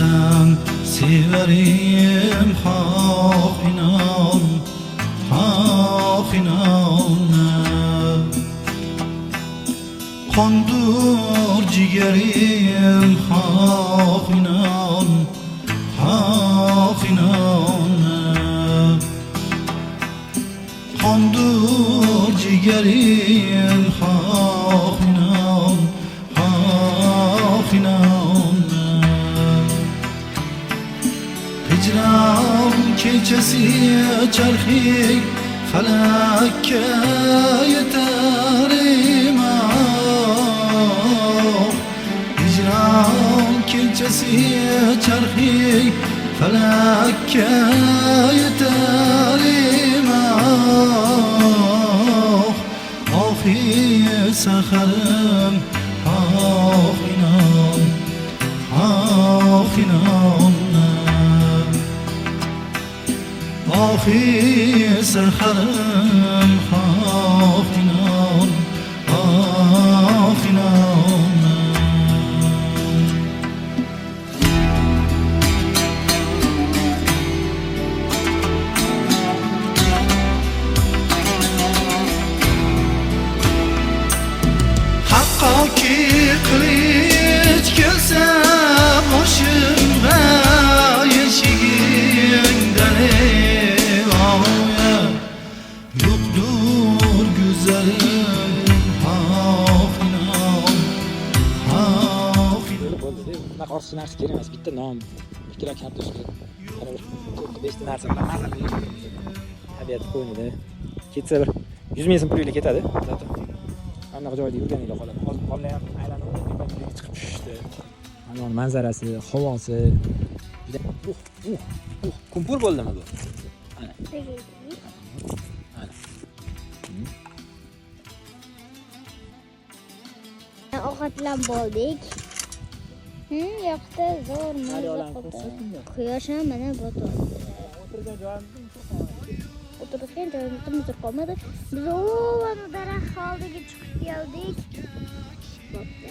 desang severim, xoh inon, xoh inon. Qondur jigarim, xoh inon, xoh inon. Qondur jigarim, xoh inon, xoh inon. Hicran kechasi charxi falakka yetar imoq. Hicran kechasi charxi falakka yetar imoq. Oxir saharim, xoh inon, xoh inon. Oxir saharim, xoh inon, xoh inon. Haqqoki qilich kelsa boshimga eshigingdan yo'qdur go'zalim, xoh inon, xoh inon. Bunaqa ortiqcha narsa kerak emas. Bitta non, 2 kilo kartoshka, 4-5 ta narsa bilan mazali tabiat qo'ynida ketsa bir 100 ming so'm pulinglar ketadi. Zato anaqa joyda yurganinglar qoladi. Hozir bolalar ham aylanib tepaga chiqib tushishdi. Mana manzarasi, havosi juda kumpur bo'ldimi bu? Ana. Ovqatlanib bo'ldik. Yoqda zo'r maza qildi. Quyosh ham mana botyapti. O'tirgan joyimizda qolmadi. Biz ana daraxt oldiga chiqib keldik. Bo'pti.